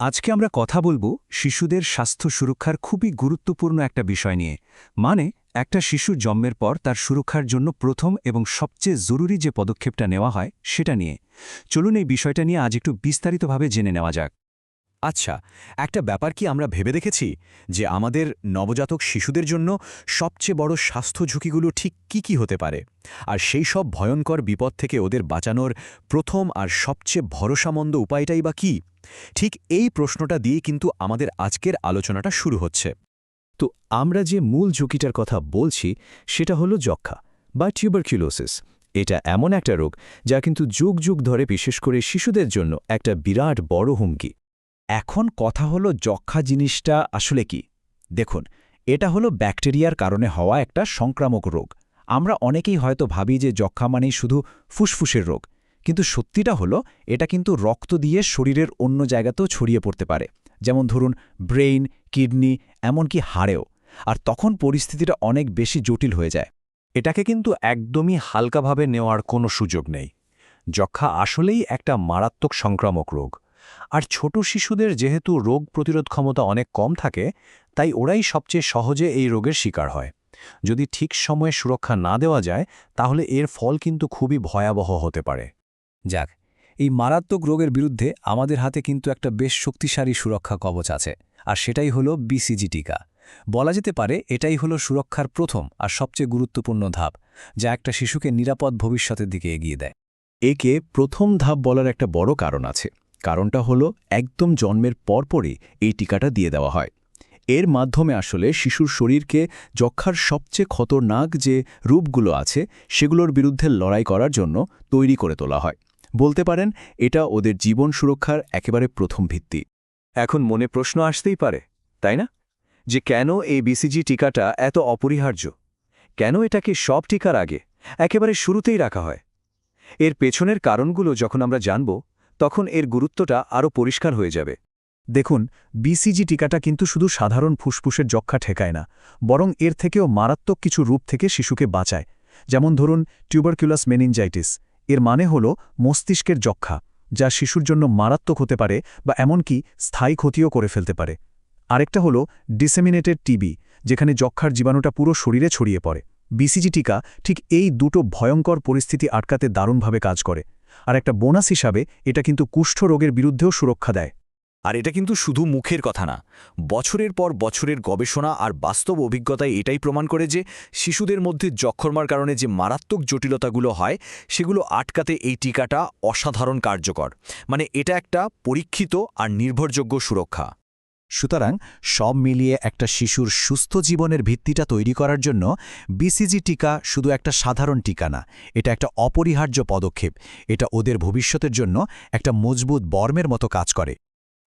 আজকে আমরা কথা বলবো শিশুদের স্বাস্থ্য সুরক্ষার খুবই গুরুত্বপূর্ণ একটা বিষয় নিয়ে। মানে একটা শিশু জন্মের পর তার সুরক্ষার জন্য প্রথম এবং সবচেয়ে জরুরি যে পদক্ষেপটা নেওয়া হয় সেটা নিয়ে। চলুন এই বিষয়টা নিয়ে আজ একটু বিস্তারিতভাবে জেনে নেওয়া যাক। আচ্ছা, একটা ব্যাপার কি আমরা ভেবে দেখেছি যে আমাদের নবজাতক শিশুদের জন্য সবচেয়ে বড় স্বাস্থ্য ঝুঁকিগুলো ঠিক কি হতে পারে, আর সেই সব ভয়ঙ্কর বিপদ থেকে ওদের বাঁচানোর প্রথম আর সবচেয়ে ভরসামন্দ উপায়টাই বা কি? ঠিক এই প্রশ্নটা দিয়ে কিন্তু আমাদের আজকের আলোচনাটা শুরু হচ্ছে। তো আমরা যে মূল ঝুঁকিটার কথা বলছি সেটা হলো যক্ষ্মা বা টিউবারকিউলোসিস। এটা এমন একটা রোগ যা কিন্তু যুগ যুগ ধরে বিশেষ করে শিশুদের জন্য একটা বিরাট বড় হুমকি। এখন কথা হলো যক্ষ্মা জিনিসটা আসলে কি। দেখুন, এটা হলো ব্যাকটেরিয়ার কারণে হওয়া একটা সংক্রামক রোগ। আমরা অনেকেই হয়তো ভাবি যে যক্ষ্মা মানেই শুধু ফুসফুসের রোগ, কিন্তু সত্যিটা হলো এটা কিন্তু রক্ত দিয়ে শরীরের অন্য জায়গাতেও ছড়িয়ে পড়তে পারে, যেমন ধরুন ব্রেইন, কিডনি, এমনকি হাড়েও। আর তখন পরিস্থিতিটা অনেক বেশি জটিল হয়ে যায়। এটাকে কিন্তু একদমই হালকাভাবে নেওয়ার কোনো সুযোগ নেই। যক্ষ্মা আসলেই একটা মারাত্মক সংক্রামক রোগ। আর ছোট শিশুদের যেহেতু রোগ প্রতিরোধ ক্ষমতা অনেক কম থাকে, তাই ওরাই সবচেয়ে সহজে এই রোগের শিকার হয়। যদি ঠিক সময়ে সুরক্ষা না দেওয়া যায়, তাহলে এর ফল কিন্তু খুবই ভয়াবহ হতে পারে। যাক, এই মারাত্মক রোগের বিরুদ্ধে আমাদের হাতে কিন্তু একটা বেশ শক্তিশালী সুরক্ষা কবচ আছে, আর সেটাই হলো বিসিজি টিকা। বলা যেতে পারে এটাই হলো সুরক্ষার প্রথম আর সবচেয়ে গুরুত্বপূর্ণ ধাপ, যা একটা শিশুকে নিরাপদ ভবিষ্যতের দিকে এগিয়ে দেয়। একে প্রথম ধাপ বলার একটা বড় কারণ আছে। কারণটা হলো একদম জন্মের পরপরই এই টিকাটা দিয়ে দেওয়া হয়। এর মাধ্যমে আসলে শিশুর শরীরকে যক্ষ্মার সবচেয়ে খতরনাক যে রূপগুলো আছে সেগুলোর বিরুদ্ধে লড়াই করার জন্য তৈরি করে তোলা হয়। বলতে পারেন এটা ওদের জীবন সুরক্ষার একেবারে প্রথম ভিত্তি। এখন মনে প্রশ্ন আসতেই পারে, তাই না, যে কেন এই বিসিজি টিকাটা এত অপরিহার্য? কেন এটাকে সব টিকার আগে একেবারে শুরুতেই রাখা হয়? এর পেছনের কারণগুলো যখন আমরা জানব, তখন এর গুরুত্বটা আরও পরিষ্কার হয়ে যাবে। দেখুন, বিসিজি টিকাটা কিন্তু শুধু সাধারণ ফুসফুসের যক্ষ্মা ঠেকায় না, বরং এর থেকেও মারাত্মক কিছু রূপ থেকে শিশুকে বাঁচায়। যেমন ধরুন টিউবারকিউলাস মেনিনজাইটিস। এর মানে হল মস্তিষ্কের যক্ষ্মা, যা শিশুর জন্য মারাত্মক হতে পারে বা এমনকি স্থায়ী ক্ষতিও করে ফেলতে পারে। আরেকটা হলো ডিসেমিনেটেড টিবি, যেখানে যক্ষ্মার জীবাণুটা পুরো শরীরে ছড়িয়ে পড়ে। বিসিজি টিকা ঠিক এই দুটো ভয়ঙ্কর পরিস্থিতি আটকাতে দারুণভাবে কাজ করে। আর একটা বোনাস হিসাবে এটা কিন্তু কুষ্ঠ রোগের বিরুদ্ধেও সুরক্ষা দেয়। আর এটা কিন্তু শুধু মুখের কথা না, বছরের পর বছরের গবেষণা আর বাস্তব অভিজ্ঞতায় এটাই প্রমাণ করে যে শিশুদের মধ্যে যক্ষ্মার কারণে যে মারাত্মক জটিলতাগুলো হয় সেগুলো আটকাতে এই টিকাটা অসাধারণ কার্যকর। মানে এটা একটা পরীক্ষিত আর নির্ভরযোগ্য সুরক্ষা। সুতরাং সব মিলিয়ে একটা শিশুর সুস্থ জীবনের ভিত্তিটা তৈরি করার জন্য বিসিজি টিকা শুধু একটা সাধারণ টিকা না, এটা একটা অপরিহার্য পদক্ষেপ। এটা ওদের ভবিষ্যতের জন্য একটা মজবুত বর্মের মতো কাজ করে।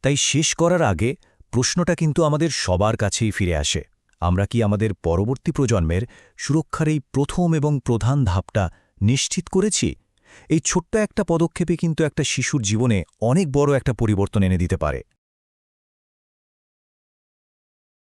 তাই শেষ করার আগে প্রশ্নটা কিন্তু আমাদের সবার কাছেই ফিরে আসে। আমরা কি আমাদের পরবর্তী প্রজন্মের সুরক্ষার এই প্রথম এবং প্রধান ধাপটা নিশ্চিত করেছি? এই ছোট্ট একটা পদক্ষেপে কিন্তু একটা শিশুর জীবনে অনেক বড় একটা পরিবর্তন এনে দিতে পারে।